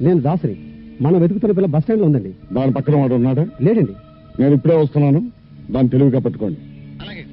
నేను దాసరి. మనం వెతుకుతున్న పిల్ల బస్ స్టాండ్ లో ఉందండి. దాని పక్కన వాడు ఉన్నాడా? లేడండి. నేను ఇప్పుడే వస్తున్నాను, దాన్ని తెలివిగా పట్టుకోండి. అలాగే.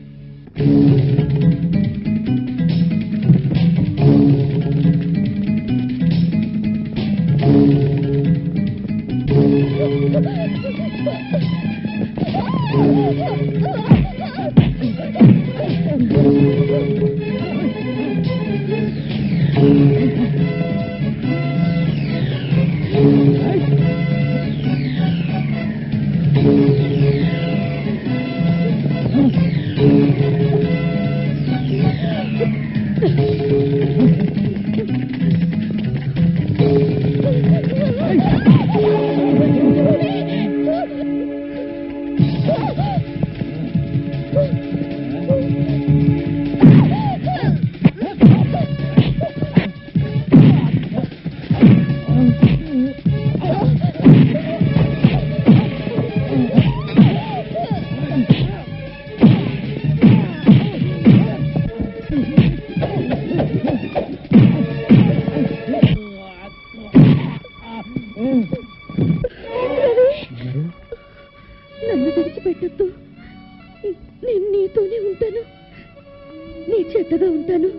నన్ను విడిచిపెట్టద్దు. నేను నీతోనే ఉంటాను, నీ చెత్తగా ఉంటాను.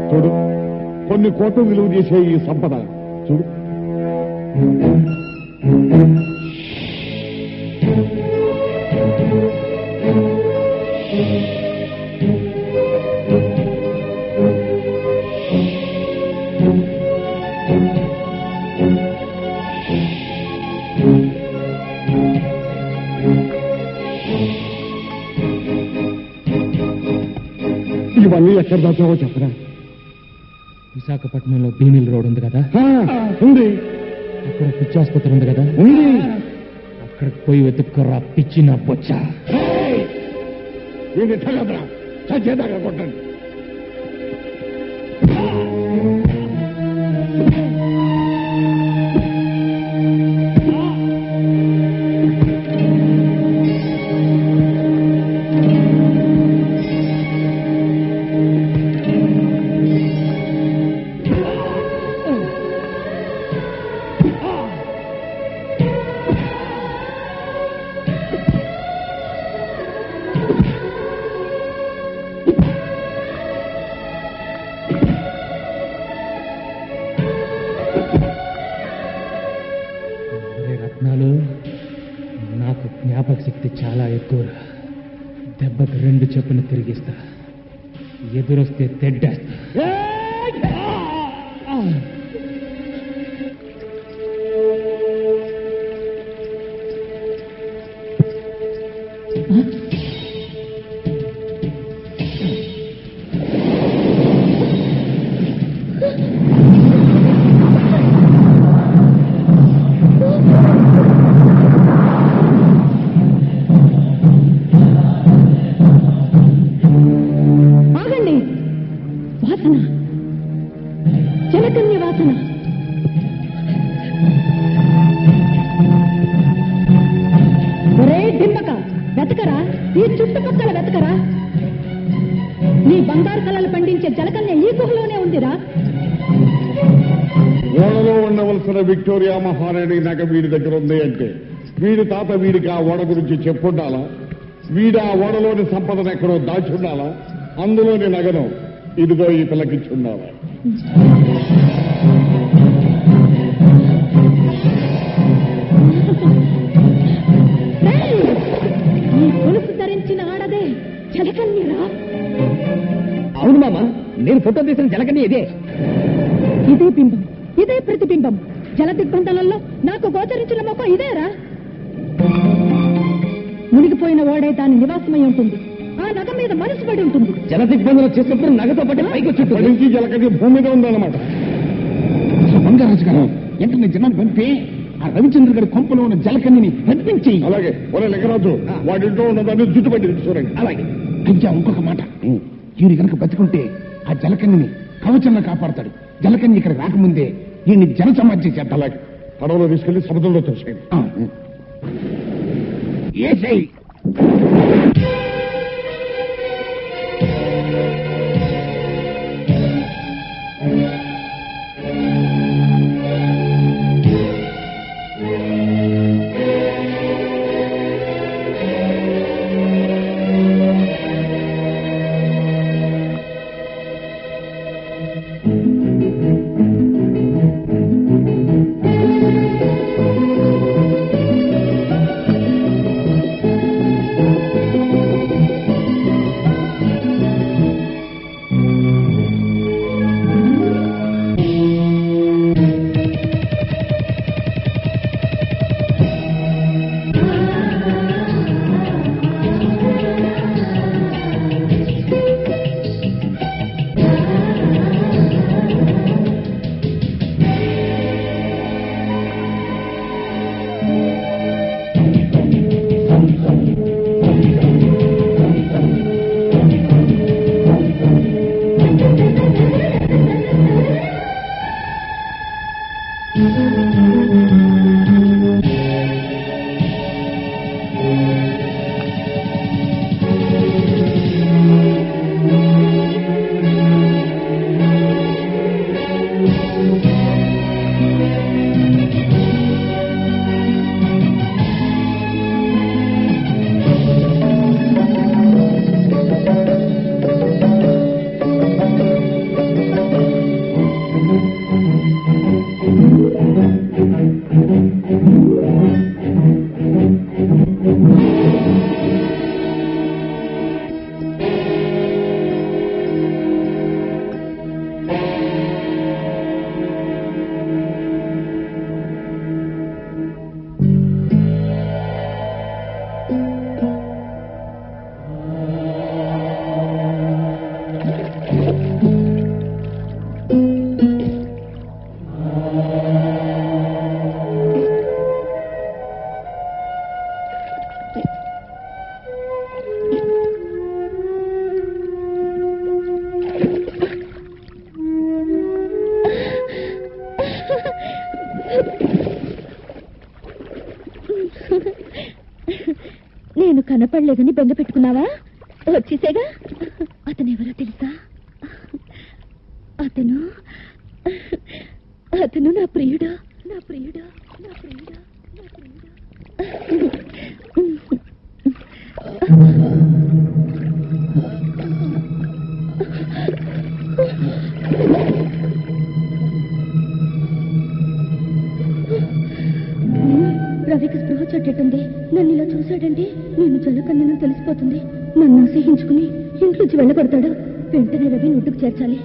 చూడు, కొన్ని కోట్లు విలువ చేసే ఈ సంపద చూడు. ఇవన్నీ ఎక్కడ దాచావో చెప్పరా? విశాఖపట్నంలో బీమిల్ రోడ్ ఉంది కదా, ఉంది. అక్కడ పిచ్చి ఆసుపత్రి ఉంది కదా, ఉంది. అక్కడికి పోయి వెతుక్కురా పిచ్చిన బొచ్చ. నేను ఎట్టగదరా చచ్చేదాకా కొట్టండి. రత్నాలు, నాకు జ్ఞాపక శక్తి చాలా ఎక్కువ. దెబ్బకి 2 చెప్పులు తిరిగిస్తా, ఎదురొస్తే తెడ్డేస్తా. జనకన్య వాసన. చుట్టుపక్కల వెతకరా. నీ బంగారు కళలు పండించే జలకన్య ఈ గుహలోనే ఉందిరా. ఓడలో ఉండవలసిన విక్టోరియా మహారాణి నగ వీడి దగ్గర ఉంది అంటే వీడి తాత వీడికి ఆ ఓడ గురించి చెప్పుండాలా? వీడు ఆ ఓడలోని సంపదను ఎక్కడో దాచుండాలా? అందులోని నగను ఇదిగో ఈ పిల్లకిచ్చి ఉండాలా? నీ గొలుసు ధరించిన ఆడదే జలకన్యరా. అవును మామ, నేను ఫోటో తీసిన జలకని ఇదే. ఇదే బింబం, ఇదే ప్రతిబింబం. జల దిగ్బంధనంలో నాకు గోచరించిన మొక్క ఇదేరా. మునిగిపోయిన ఓడే దాని నివాసమై ఉంటుంది. ఆ నగ మీద మనసు పడి ఉంటుంది. జల దిగ్బంధనం చేసినప్పుడు నగతో పాటు పైకి వచ్చి నుంచి జలకని భూమి మీద ఉందన్నమాట. బంగారాజు గారు వెంటనే జనాన్ని పంపి ఆ రవిచంద్ర గారి కొంపలో ఉన్న జలకన్యని పంపించి. అలాగే ఒరే లింగరాజు, వాడింట్లో ఉన్నదాన్ని జుట్టు పట్టి చూడండి. అలాగే అయ్యా, ఇంకొక మాట, ఈయన కనుక బతుకుంటే ఆ జలకన్యని కవచంలో కాపాడతాడు. జలకన్య ఇక్కడ రాకముందే ఈయన్ని జన సమాధి చేద్దాం. అలాగే పడవలో తీసుకెళ్లి సముద్రంలో తెలిసేయండి. ఏసై నేను కనపడలేదని బెంగ పెట్టుకున్నావా? వచ్చేసేగా. అతనెవరో తెలుసా? అతను అతను నా ప్రియుడు, నా ప్రియుడు, నా ప్రియుడు, నా ప్రియుడు. రవికి స్పృహ చెట్టేటుంది. నన్ను ఇలా చూశాడంటే నేను జలకన్యను తెలిసిపోతుంది. నన్ను అసహించుకుని ఇంట్లోంచి వెళ్ళగొడతాడు. వెంటనే రవిని ఒడ్డుకు చేర్చాలి.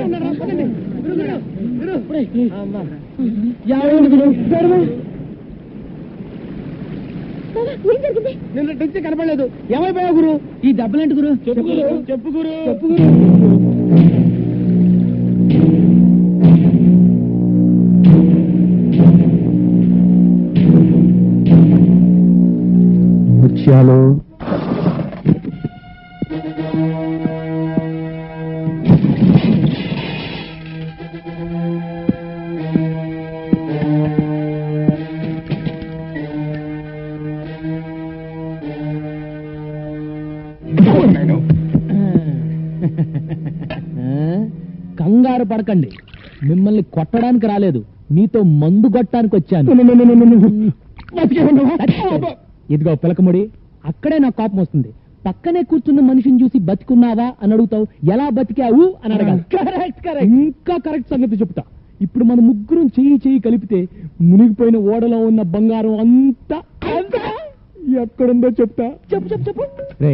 ఏం జరిగింది? నిన్న నుంచి కనపడలేదు. ఏమైపోయా గురు? ఈ దెబ్బలేంటి గురు? చెప్పు గురు. చెప్పు గురు. చెప్పు గురు. ముత్యాలు కంగారు పడకండి, మిమ్మల్ని కొట్టడానికి రాలేదు, మీతో మందు కొట్టడానికి వచ్చాను. ఇదిగో పిలకముడి, అక్కడే నాకు కోపం వస్తుంది. పక్కనే కూర్చున్న మనిషిని చూసి బతికున్నావా అని అడుగుతావు, ఎలా బతికావు అని అడగాలి. ఇంకా కరెక్ట్ సంగతి చెప్తా. ఇప్పుడు మన ముగ్గురం చెయ్యి కలిపితే మునిగిపోయిన ఓడలో ఉన్న బంగారం అంతా ఎక్కడుందో చెప్తా. చెప్పు చెప్పు చెప్పు. రే,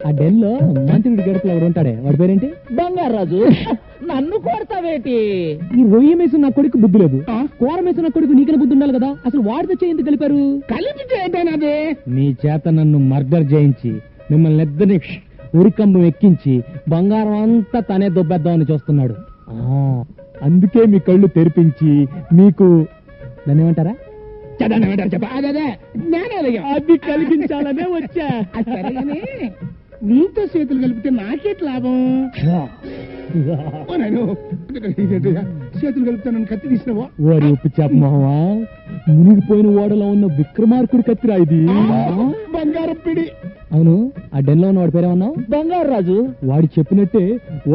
ఆ డెన్లో మంత్రుడి గడుపులో ఎవరు ఉంటాడే, వాడి పేరేంటి? బంగారాజు. నన్ను కొడతావేటి? ఈ రొయ్య మేసిన నా కొడుకు బుద్ధి లేదు, కూర మేసిన నా కొడుకు నీకనే బుద్ధి ఉండాలి కదా. అసలు వాడితో చేయి ఎందుకు కలిపారు? కలిపితే ఏంటనేది? నీ చేత నన్ను మర్డర్ చేయించి మిమ్మల్ని ఇద్దరిని ఉరికంబం ఎక్కించి బంగారం అంతా తనే దొబ్బేద్దామని చూస్తున్నాడు. అందుకే మీ కళ్ళు తెరిపించి మీకు దాన్ని ఏమంటారా, అది కలిగించాలనే వచ్చా. నీతో చేతులు కలిపితే నాకేట్ లాభం? చేతులు కలిపితే నన్ను కత్తి తీసినవా? వారి ఉప్పు చెప్పమా, మునిగిపోయిన ఓడలో ఉన్న విక్రమార్కుడి కత్తిరా ఇది. బంగారం పిడి. అవును, ఆ డెన్ లో ఉన్న వాడి పేరేమన్నావు? బంగారు రాజు. వాడు చెప్పినట్టే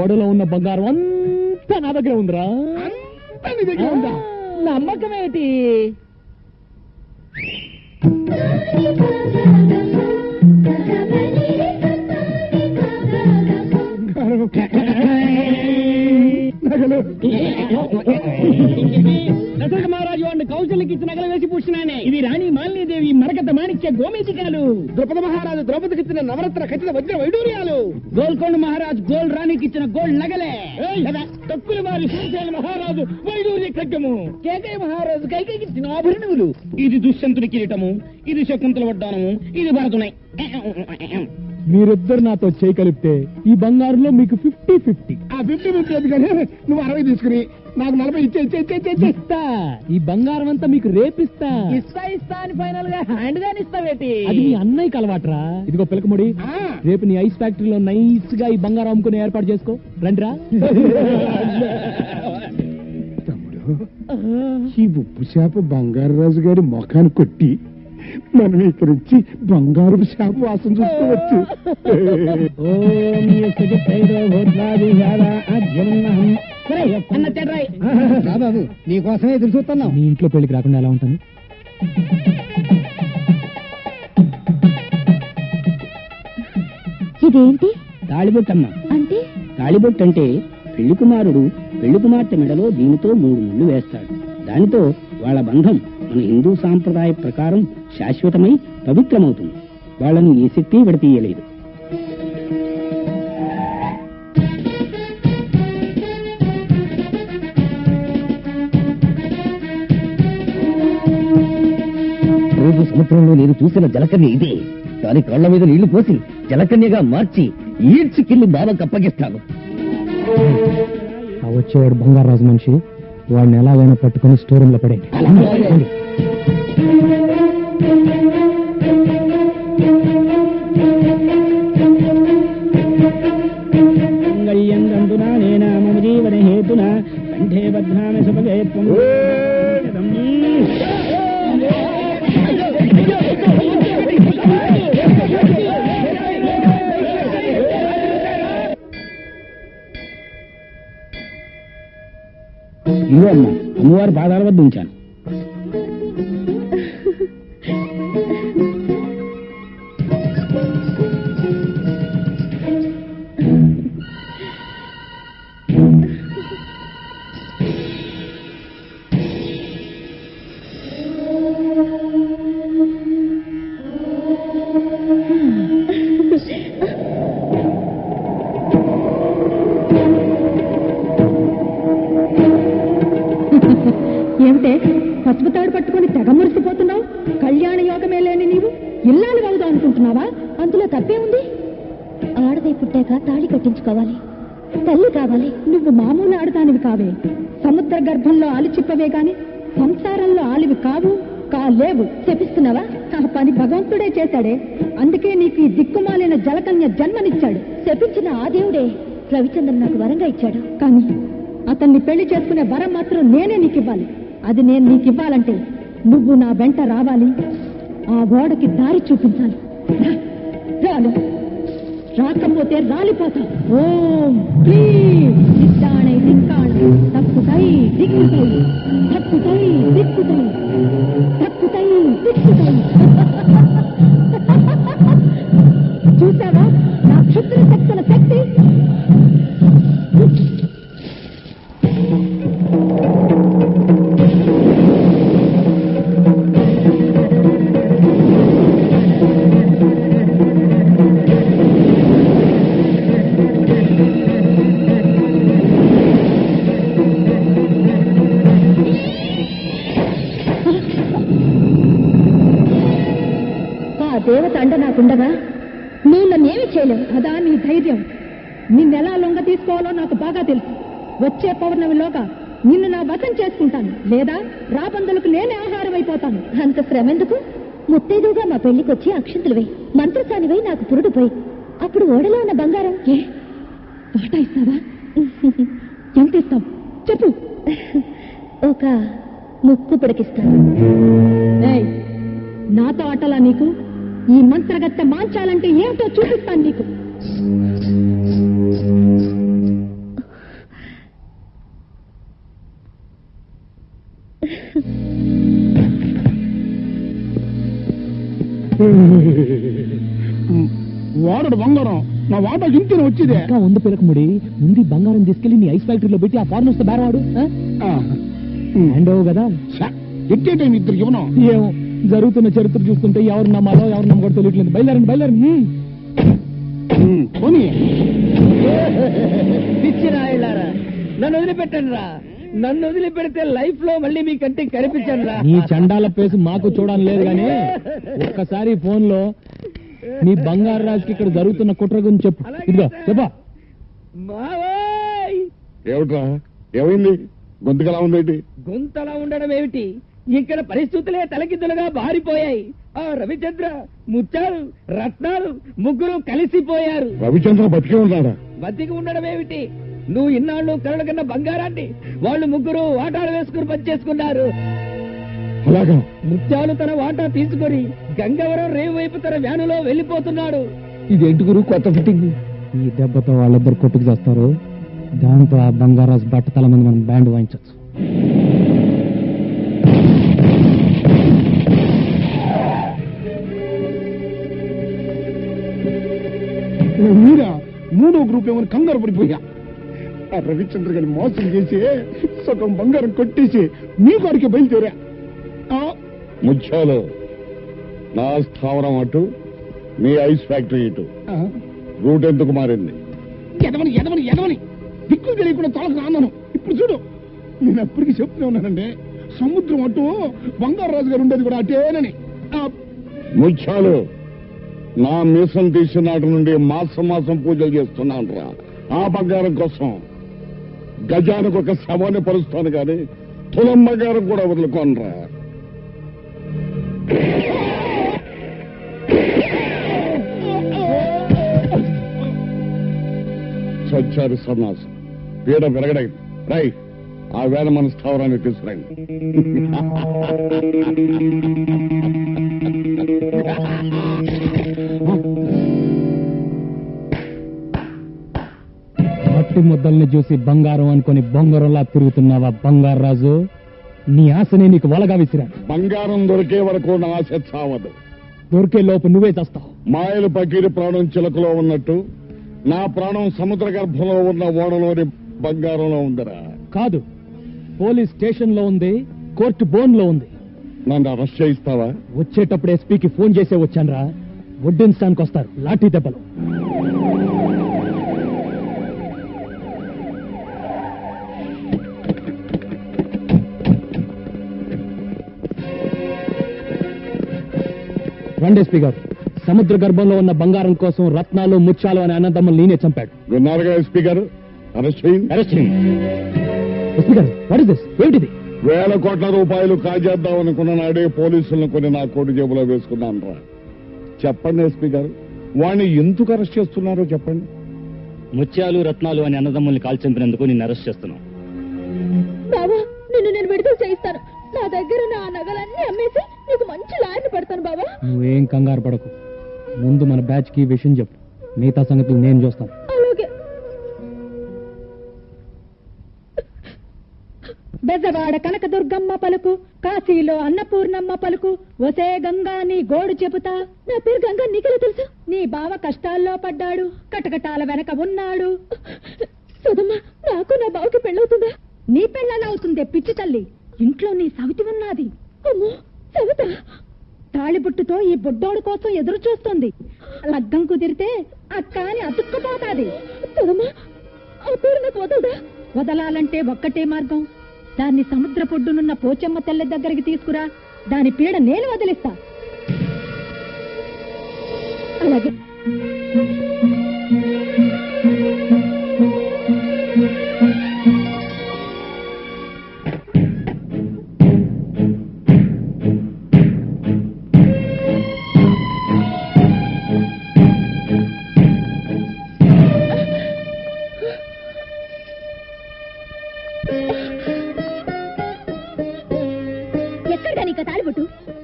ఓడలో ఉన్న బంగారం అంతా నా దగ్గర ఉందిరా. అంతా నీ దగ్గర ఉందా? నమ్మకమేటి? దశరథ మహారాజు వాడిని కౌశల్యకి ఇచ్చిన నగలు వేసి పూసినానే. ఇవి రాణి మాలినీదేవి మరకత మాణిక్య గోమేతికాలు. ద్రౌపద మహారాజు ద్రౌపదికి ఇచ్చిన నవరత్న ఖచ్చిత వజ్ర వైడూర్యాలు. గోల్కొండ మహారాజు గోల్డ్ రాణికి ఇచ్చిన గోల్డ్ నగలే. తక్కువ వారి శ్రీశైల మహారాజు వైడూర్య ఖడ్గము. కేకయ్య మహారాజు కైకేయికి ఇచ్చిన ఆభరణములు. ఇది దుష్యంతుని కిరీటము, ఇది శకుంతల వడ్డానము, ఇది భరతునై. మీరిద్దరు నాతో చేయి కలిపితే ఈ బంగారులో మీకు 50-50. ఆ 50-50 ఎందుకని నువ్వు 60 తీసుకుని నాకు 40 ఇస్తా. ఈ బంగారం అంతా మీకు రేపిస్తా. ఇస్తా అని ఫైనల్ గా హ్యాండ్ గాని ఇస్తావేటి? అది మీ అన్నయ్యకి అలవాట్రా. ఇదిగో పిలకముడి, రేపు నీ ఐస్ ఫ్యాక్టరీలో నైస్ గా ఈ బంగారం అమ్ముకునే ఏర్పాటు చేసుకో. రండిరా. తమ్ముడు, ఈ ఉప్పు చేప బంగారు రాజు గారి మొఖాన్ని కొట్టి మనం ఇక్కడ నుంచి బంగారు చేప వాసన చూసుకోవచ్చు. బాబు, నీకోసమే ఎదురు చూస్తున్నాం. నీ ఇంట్లో పెళ్లికి రాకుండా ఎలా ఉంటాను? ఇదేంటి? తాళిబొట్టమ్మా. అంటే తాళిబొట్టు అంటే పెళ్లి కుమారుడు పెళ్లి కుమార్తె మెడలో దీనితో 3 ముళ్ళు వేస్తాడు. దానితో వాళ్ళ బంధం మన హిందూ సాంప్రదాయ ప్రకారం శాశ్వతమై పవిత్రమవుతుంది. వాళ్ళని ఏ శక్తి విడతీయలేదు. రోజు సముద్రంలో నేను చూసిన జలకన్య ఇదే. దాని కాళ్ల మీద నీళ్లు పోసి జలకన్యగా మార్చి ఈడ్చికెళ్లి బాబాకి అప్పగిస్తాను. వచ్చేవాడు బంగారాజు మనిషి, వాడిని ఎలాగైనా పట్టుకుని స్టోర్ రూమ్ లో పడే. జీవన హేతున కంఠే బధ్నామి సుపగేత్వం. ఇదిగో అమ్మ, అమ్మవారి పాదాల వద్ద ఉంచాను. ఏమిటే పసుపు తాడు పట్టుకుని తెగ మురిసిపోతున్నావు? కళ్యాణ యోగమే లేని నీవు ఇల్లాలు అవుదాం అనుకుంటున్నావా? అందులో తప్పే ఉంది. ఆడదై పుట్టాక తాళి కట్టించుకోవాలి, తల్లి కావాలి. నువ్వు మామూలు ఆడదానివి కావే. సముద్ర గర్భంలో ఆలిచిప్పవే గాని సంసారంలో ఆలివి కాలేవు. చెప్పిస్తున్నావా? ఆ పని భగవంతుడే చేశాడే. అందుకే నీకు ఈ దిక్కుమాలిన జలకన్య జన్మనిచ్చాడు. శపించిన ఆ దేవుడే రవిచంద్రన్ నాకు వరంగా ఇచ్చాడు. కానీ అతన్ని పెళ్లి చేసుకునే వరం మాత్రం నేనే నీకు ఇవ్వాలి. అది నేను నీకు ఇవ్వాలంటే నువ్వు నా వెంట రావాలి, ఆ గోడకి దారి చూపించాలి. రాను, రాకపోతే రాలిపోతా. ఓం క్లీం సిద్ధాణై దిక్కాణై తప్పుతై దిక్కుతై తప్పుతై దిక్కుతై తప్పుతై దిక్కుతై. చూసావా నా క్షుద్ర శక్తుల శక్తి? దేవత అండ నాకుండగా నువ్వు నన్నేమి చేయలేవు. అదా నీ ధైర్యం? నిన్నెలా లొంగ తీసుకోవాలో నాకు బాగా తెలుసు. వచ్చే పౌర్ణమిలోగా నిన్ను నా వశం చేసుకుంటాను, లేదా రాబందులకు నేనే ఆహారం అయిపోతాను. అంత శ్రమ ఎందుకు? ముత్తైదుగా మా పెళ్లికి వచ్చి అక్షంతలు వేయి, మంత్రసానివై నాకు పురుడు పోయి, అప్పుడు ఓడలో ఉన్న బంగారం వాటా ఇస్తావా? ఎంత ఇస్తావు చెప్పు. ఒక ముక్కు పిడికిస్తాను. నాతో ఆటలా నీకు? ఈ మంత్రగత్తె మాంచాలంటే ఏమిటో చూపిస్తాను నీకు. వాడడు బంగారం నా వాట ఇంటిని వచ్చిదే. ఇంకా ఉంది పిలకముడి. ముందు బంగారం తీసుకెళ్లి నీ ఐస్ ఫ్యాక్టరీలో పెట్టి ఆ ఫారినర్స్ తో బేరవాడు. హ్యాండ్ ఓవర్ కదా. ఎట్టే టైం ఇద్దరు ఇవ్వను. ఏమో జరుగుతున్న చరిత్ర చూస్తుంటే ఎవరు నమ్మాలో ఎవరు నమ్మకూడదు తెలియట్లేదు. బయలుదేరండి. పిచ్చిరాయిలారా, నన్ను వదిలిపెట్టండి రా. నన్ను వదిలిపెడితే లైఫ్ లో మళ్ళీ మీ కంటికి కనిపించండి రా. నీ చండాల పేసు మాకు చూడాలని లేదు గానీ ఒక్కసారి ఫోన్ లో నీ బంగారు రాజుకి ఇక్కడ జరుగుతున్న కుట్ర గురించి చెప్పు. ఇదిగో చెప్పా. మావోయ్, ఏమిట్రా ఏమైంది? గొంతుకలా ఉందేంటి? గొంతలా ఉండడం ఏమిటి? ఇక్కడ పరిస్థితులే తలకిద్దులుగా బారిపోయాయి. ఆ రవిచంద్ర, ముత్యాలు, రత్నాలు ముగ్గురు కలిసిపోయారు. రవిచంద్ర బతికే ఉన్నాడా? బతికి ఉండడం ఏమిటి? నువ్వు ఇన్నాళ్ళు కరడు కన్నా బంగారాన్ని వాళ్ళు ముగ్గురు వాటాలు వేసుకుని పనిచేసుకున్నారు. అలాగా? ముత్యాలు తన వాటా తీసుకొని గంగవరం రేవు వైపు తన వ్యానులో వెళ్లిపోతున్నాడు. ఇదేంటి గురు కొత్త ఫిట్టింగ్? ఈ దెబ్బతో వాళ్ళిద్దరు కొట్టుకు చేస్తారు. దాంతో ఆ బంగారాజు బట్టతల మంది మనం బ్యాండ్ వాయించచ్చు. మీరా మూడో గ్రూప్ ఏమని కంగారు పడిపోయా. ఆ రవిచంద్ర గారిని మోసం చేసి సగం బంగారం కొట్టేసి మీ గారికి బయలుదేరా. ముత్యాలు, నా స్థావరం అటు, మీ ఐస్ ఫ్యాక్టరీ ఇటు. రూట్ ఎందుకు మారింది? ఎదవని ఎదవని ఎదవని దిక్కులు తెలియకుండా తొలగ రాన్నాను. ఇప్పుడు చూడు, నేను అప్పటికి చెప్తూనే ఉన్నానండి, సముద్రం అటు బంగారు రాజు గారు ఉండేది కూడా అటేనని. ముత్యాలు, నా మీసం తీసిన నాటి నుండి మాసం పూజలు చేస్తున్నాను రా. ఆ బంగారం కోసం గజానికి ఒక శవాన్ని పరుస్తాను గాని తులం బంగారం కూడా వదులుకోనరా. సచ్చారి సన్నాసం, పీడ విరగడైంది. రై, ఆ వేళ మన స్థావరాన్ని తీసుకురండి. మట్టి ముద్దల్ని చూసి బంగారం అనుకుని బొంగరంలా తిరుగుతున్నావా బంగారు రాజు? నీ ఆశనే నీకు వలగా విసిరాను. బంగారం దొరికే వరకు నా ఆశ చావదు. దొరికే లోపు నువ్వే చేస్తావు. మాయలు పకీరి ప్రాణం చిలకలో ఉన్నట్టు నా ప్రాణం సముద్ర గర్భంలో ఉన్న ఓడలోని బంగారంలో ఉందిరా. కాదు, పోలీస్ స్టేషన్ లో ఉంది, కోర్టు బోన్ లో ఉంది. నన్ను అరెస్ట్ చేయిస్తావా? వచ్చేటప్పుడు ఎస్పీకి ఫోన్ చేసే వచ్చానురా. వడ్డించడానికి వస్తారు లాఠీ దెబ్బలు. రండి ఎస్పీ గారు. సముద్ర గర్భంలో ఉన్న బంగారం కోసం రత్నాలు ముత్యాలు అనే అన్నదమ్ములు నేనే చంపాడు. విన్నారుగా ఎస్పీ గారు, అరెస్ట్ చేయండి. ఎస్పీ గారు, వాట్ ఇస్ దిస్? ఏమిటిది? 1,000 కోట్ల రూపాయలు కాజేద్దాం అనుకున్న నాడే పోలీసులను కొన్ని నా కోటి జేబులో వేసుకున్నాను రా. చెప్పండి ఎస్పీ గారు, వాణ్ణి ఎందుకు అరెస్ట్ చేస్తున్నారో చెప్పండి. ముత్యాలు రత్నాలు అని అన్నదమ్ముల్ని కాల్ చంపినందుకు నిన్ను అరెస్ట్ చేస్తున్నాం. బావా, నిన్ను నేను విడుదల చేయిస్తాను. నా దగ్గర నా నగలన్నీ అమ్మేసి నీకు మంచి లాయర్ని పెడతాను బావా. నువ్వేం కంగారు పడకు. ముందు మన బ్యాచ్ కి విషయం చెప్పు, మిగతా సంగతులు నేను చూస్తాను. అలాగే. బెజవాడ కనకదుర్గమ్మ పలుకు, కాశీలో అన్నపూర్ణమ్మ పలుకు, ఒసే గంగా నీ గోడు చెబుతా. నా పేరు గంగా, నీకెలా తెలుసు? నీ బావ కష్టాల్లో పడ్డాడు, కటకటాల వెనక ఉన్నాడు. సుధమ్మ, నాకు నా బావకి పెళ్ళవుతుందా? నీ పెళ్ళలా అవుతుందే పిచ్చి తల్లి. ఇంట్లో నీ సవితి ఉన్నది. అమ్మో, సవిత తాళిబుట్టుతో ఈ బుడ్డోడు కోసం ఎదురు చూస్తుంది. లగ్గం కుదిరితే అక్క అని అతుక్కుపోతాది. సుధమ్మ, ఆ పేరు నాకు వదలదా? వదలాలంటే ఒక్కటే మార్గం. దాన్ని సముద్ర పొడ్డునున్న పోచమ్మ తెల్ల దగ్గరికి తీసుకురా. దాని పీడ నేను వదిలిస్తా. అలాగే.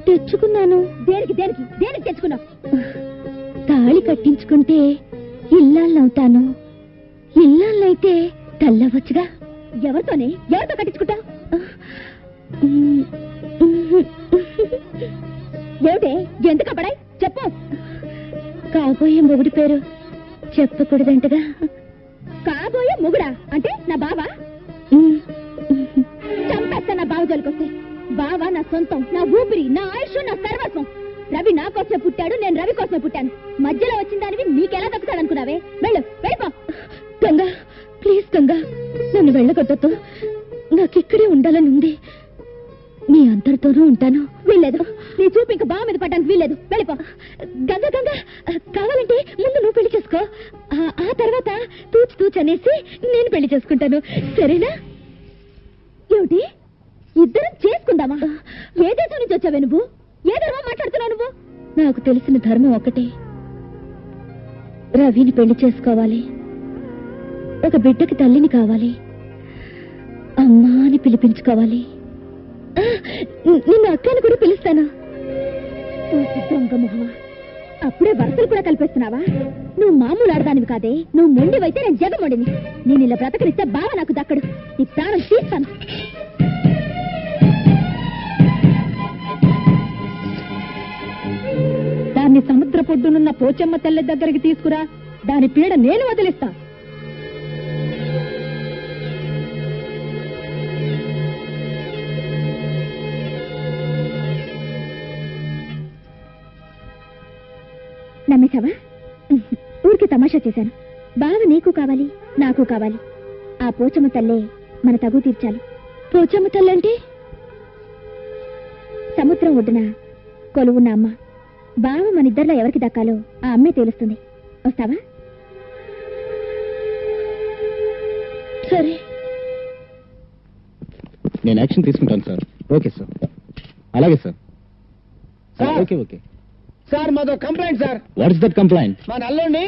తెచ్చుకున్నాను. దేనికి దేనికి దేనికి తెచ్చుకున్నావు? తాళి కట్టించుకుంటే ఇల్లాళ్ళవుతాను. ఇల్లాళ్ళైతే తల్లవచ్చుగా. ఎవరితోనే? ఎవరితో కట్టించుకుంటా? ఏమిటే, ఎందుకు అప్పడాయి? చెప్పు. కాబోయే మొగుడి పేరు చెప్పకూడదంటగా. కాబోయే మొగుడా అంటే నా బావా? చంపేస్తా నా బావ జోలికొస్తే. బావా నా సొంతం, నా ఊపిరి, నా ఆయుష్, నా సర్వస్వం. రవి నా కోసమే పుట్టాడు, నేను రవి కోసమే పుట్టాను. మధ్యలో వచ్చిన దానివి నీకెలా దక్కుతాడనుకున్నావే? వెళ్ళు, వెళ్ళిపో. గంగా, ప్లీజ్ గంగా, నన్ను వెళ్ళగొట్టొద్దు. నాకిక్కడే ఉండాలని ఉంది. నీ అందరితోనూ ఉంటాను. వీల్లేదు, నీ చూపు ఇంకా బావ మీద పడ్డానికి వీల్లేదు. వెళ్ళిపో. గంగా గంగా, కావాలంటే ముందు నువ్వు పెళ్లి చేసుకో. ఆ తర్వాత తూచు తూచు అనేసి నేను పెళ్లి చేసుకుంటాను, సరేనా? ఏమిటి, ఇద్దరం చేసుకుందామా? ఏ దేశం నుంచి వచ్చావే నువ్వు? ఏ ధర్మం మాట్లాడుతున్నావు నువ్వు? నాకు తెలిసిన ధర్మం ఒకటే. రవిని పెళ్లి చేసుకోవాలి. ఒక బిడ్డకి తల్లిని కావాలి. అమ్మా అని పిలిపించుకోవాలి. నిన్ను అక్కని కూడా పిలుస్తాను. దొంగ మొహమా, అప్పుడే వరసలు కూడా కల్పిస్తున్నావా? నువ్వు మామూలు ఆడదానివి కాదే. నువ్వు మొండివైతే నేను జగమొండిని. నేను ఇలా బ్రతకనిస్తే బావ నాకు దక్కడు. నీ ప్రాణం తీస్తాను. దాన్ని సముద్ర పొడ్డునున్న పోచమ్మ తెల్ల దగ్గరికి తీసుకురా. దాని పీడ నేను వదిలిస్తా. నమ్మేశావా? ఊరికి తమాషా చేశాను. బావ నీకు కావాలి, నాకు కావాలి. ఆ పోచమ్మ తల్లే మన తగు తీర్చాలి. పోచమ్మ తల్లంటే సముద్రం ఒడ్డున కొలువున్న అమ్మ. బావ మన ఇద్దరిలో ఎవరికి దక్కాలో ఆ అమ్మే తెలుస్తుంది. వస్తావా? సరే, నేను యాక్షన్ తీసుకుంటాను సార్. Okay sir. అలాగే సార్. ఓకే ఓకే సార్, మాదో complaint sir. What is that complaint? మా నల్లోని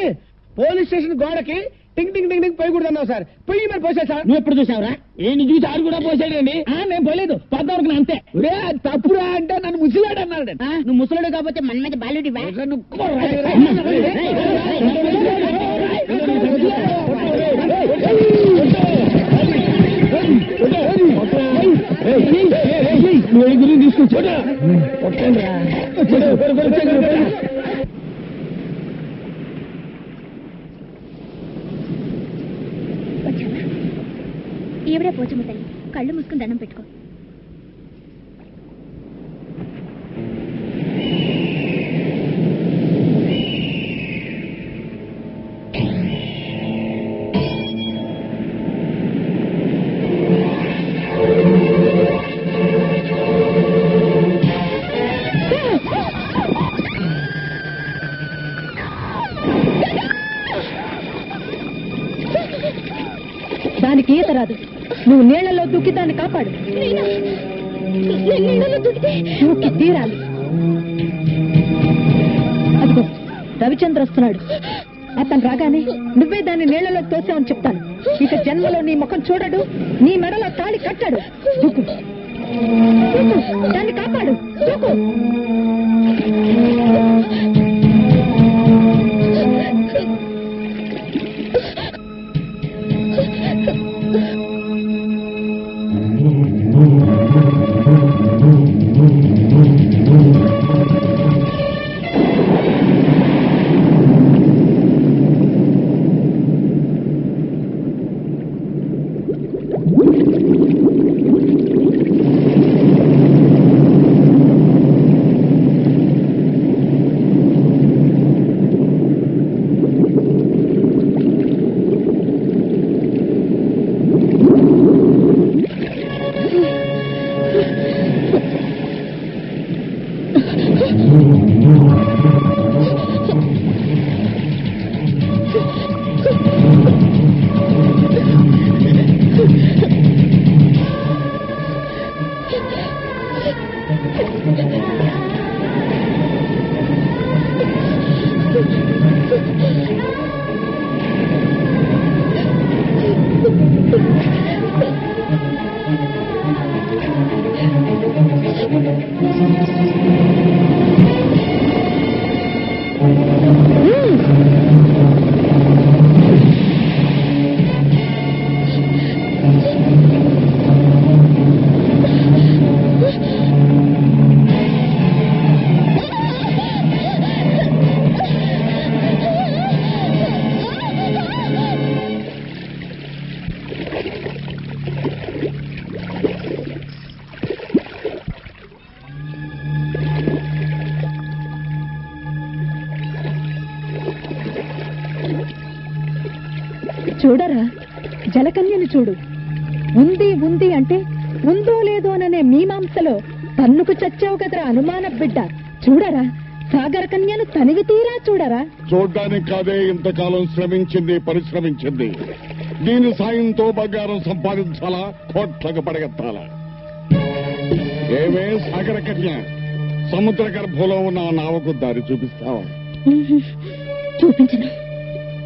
పోలీస్ స్టేషన్ గోడకి టింగ్ టింగ్ టింగ్ టింగ్ పోయకూడదన్నావు సార్. పొయ్యి మరి పోసాడు సార్. నువ్వు ఎప్పుడు చూసావురా? ఏంటి చూసి ఆడు కూడా పోసాడండి. నేను పోలేదు, పద్దవరకు అంతే. తప్పురా అంటే నన్ను ముసిలాడు అన్నాడు. నువ్వు ముసలుడు కాబట్టి మన మీద బాలుడి తీసుకొచ్చా. ఈవిడే పోచమ్మ తల్లి. కళ్ళు మూసుకుని దండం పెట్టుకో. దానికి ఈత రాదు. నువ్వు నీళ్లలో దూకి దాన్ని కాపాడు. దూకి తీరాలి. అదిగో రవిచంద్ర వస్తున్నాడు. అతను రాగానే నువ్వే దాన్ని నీళ్లలో తోసావని చెప్తాను. ఇక జన్మలో నీ ముఖం చూడడు, నీ మెడలో తాళి కట్టాడు. దూకు, దాన్ని కాపాడు. దూకు. చూడరా, జలకన్యను చూడు. ఉంది ఉంది అంటే ఉందో లేదో అనే మీమాంసలో తన్నుకు చచ్చావు కదరా అనుమాన బిడ్డ. చూడరా, సాగర కన్యను తనివి తీరా చూడరా. చూడ్డానికి కాదే ఇంతకాలం శ్రమించింది, పరిశ్రమించింది. దీని సాయంతో బంగారం సంపాదించాలా, కోట్లకు పడగెత్తాలా? ఏవే సాగర కన్య, సముద్ర గర్భంలో ఉన్న ఆ నావకు దారి చూపిస్తావా? చూపించను.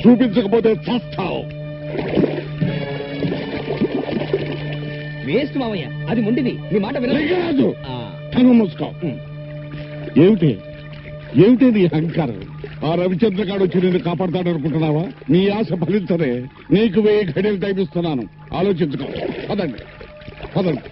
చూపించకపోతే చస్తావు. వేస్ట్ మామయ్య, అది ముండిది. నీ మాట లింగరాజు, కన్ను మూసుకో. ఏమిటి ఏమిటి నీ అహంకారం? ఆ రవిచంద్రగాడు వచ్చి నిన్ను కాపాడతాడనుకుంటున్నావా? నీ ఆశ ఫలించదే. నీకు 1000 ఘడియలు టైం ఇస్తున్నాను, ఆలోచించుకో. పదండి పదండి.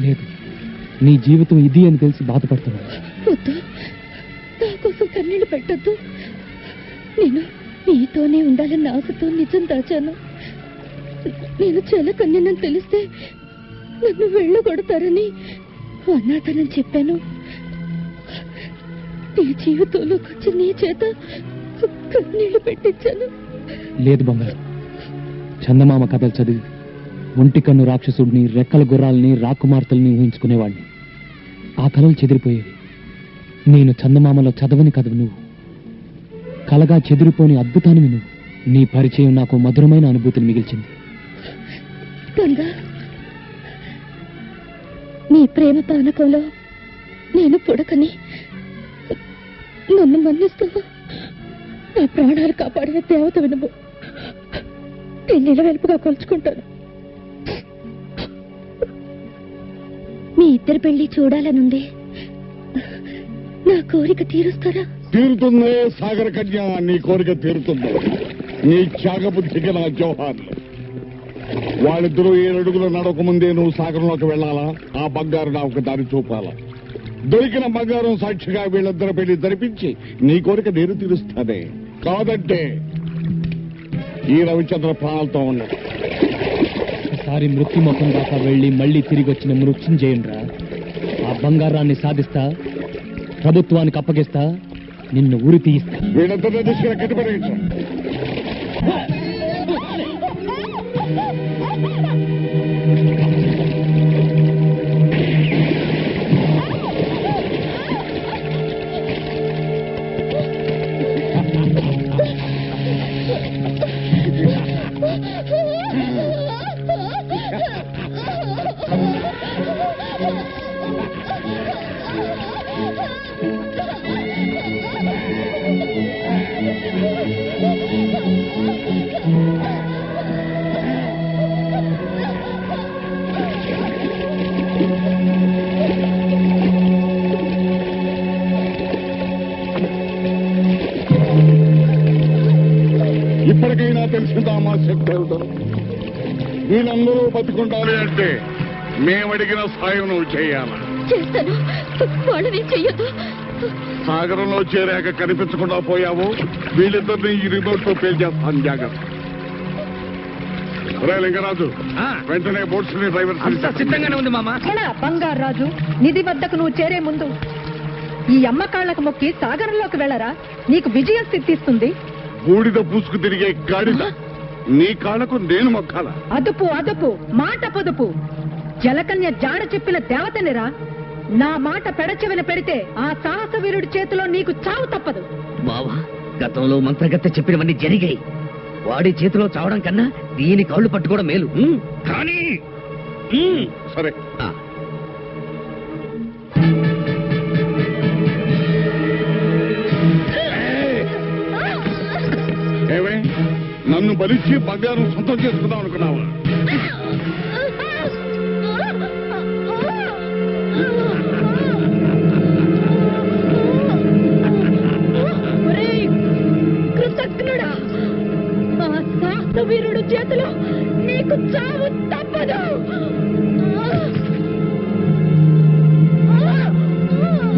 లేదు, నీ జీవితం ఇది అని తెలిసి బాధపడుతున్నాను. వద్దు, నా కోసం కన్నీళ్లు పెట్టద్దు. నేను నీతోనే ఉండాలన్న ఆశతో నిజం దాచాను. నేను జలకన్యనని తెలిస్తే నన్ను వెళ్ళగొడతారని అనాథనని చెప్పాను. నీ జీవితంలోకి వచ్చి నీ చేత కన్నీళ్లు పెట్టించాను. లేదు బంగారు, చందమామ కథలు చదివి ఒంటి కన్ను రాక్షసుడిని, రెక్కల గుర్రాలని, రాకుమార్తెల్ని ఊహించుకునేవాడిని. ఆ కళలు చెదిరిపోయేవి. నేను చందమామలో చదవని కథవు నువ్వు, కలగా చెదిరిపోని అద్భుతాన్ని నువ్వు. నీ పరిచయం నాకు మధురమైన అనుభూతిని మిగిల్చింది. గంగా, నీ ప్రేమ పానకంలో నేను పుడకని నన్ను మన్నిస్తావా? నా ప్రాణాలు కాపాడిన దేవత వినుము. పెళ్లిల వెలుపుగా కొలుచుకుంటాను. మీ ఇద్దరి పెళ్లి చూడాలనుంది. నా కోరిక తీరుస్తారా? తీరుతుందే సాగర కన్య, నీ కోరిక తీరుతుంది. నీ త్యాగబుద్ధికి నా జోహార్లు. వాళ్ళిద్దరూ 7 అడుగులు నడకముందే నువ్వు సాగరంలోకి వెళ్ళాలా? ఆ బంగారు నాకు దారి చూపాలా? దొరికిన బంగారం సాక్షిగా వీళ్ళిద్దరు పెళ్లి జరిపించి నీ కోరిక నేను తీరుస్తానే. కాదంటే ఈ రవిచంద్ర ప్రాణాలతో ఉన్నాడు. ఒకసారి మృత్యుముఖం దాకా వెళ్ళి మళ్ళీ తిరిగి వచ్చిన మృత్యుంజయునిరా. ఆ బంగారాన్ని సాధిస్తా, ప్రభుత్వానికి అప్పగిస్తా, నిన్ను ఉరి తీయిస్తా. వీళ్ళిద్దరిని తీసుకుని కట్టుబడి ఇప్పటికైనా తెలిసిందా మా శక్తి ఏమిటో? వీళ్ళందరూ బతికుండాలి అంటే మేమడిగిన సాయం నువ్వు చేయాలా? చేస్తాను. వాళ్ళని చెయ్యొద్దు. సాగరంలో చేరాక కనిపించకుండా పోయావు. వీళ్ళిద్దరిని ఈ రిమోట్ తో పేల్చేస్తాను. జాగ్రత్త. రే లింగరాజు, వెంటనే బోట్స్ ని డ్రైవర్ సిద్ధంగానే ఉంది మామ. బంగారాజు, నిధి వద్దకు నువ్వు చేరే ముందు ఈ అమ్మకాళ్లకు మొక్కి సాగరంలోకి వెళ్ళరా? నీకు విజయం సిద్ధిస్తుంది. బూడిద పూసుకు తిరిగే గాడిద నీ కాళ్ళకు నేను మొక్కాల? అదుపు అదుపు, మాట పొదుపు. జలకన్య జాడ చెప్పిన దేవతనిరా. నా మాట పెడచెవిన పెడితే ఆ సాహస వీరుడి చేతిలో నీకు చావు తప్పదు. బావా, గతంలో మంత్రగత్తె చెప్పినవన్నీ జరిగాయి. వాడి చేతిలో చావడం కన్నా దీని కాళ్ళు పట్టుకోవడం మేలు. కానీ సరే. ఏమే, నన్ను బలిచ్చి బంగారం సొంతం చేసుకుందాం అనుకున్నావా? కృతజ్ఞుడా, ఆ సాహస వీరుడు చేతిలో నీకు చావు తప్పదు.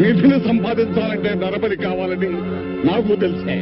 నిధిని సంపాదించాలంటే నరబలి కావాలని నాకు తెలిసే.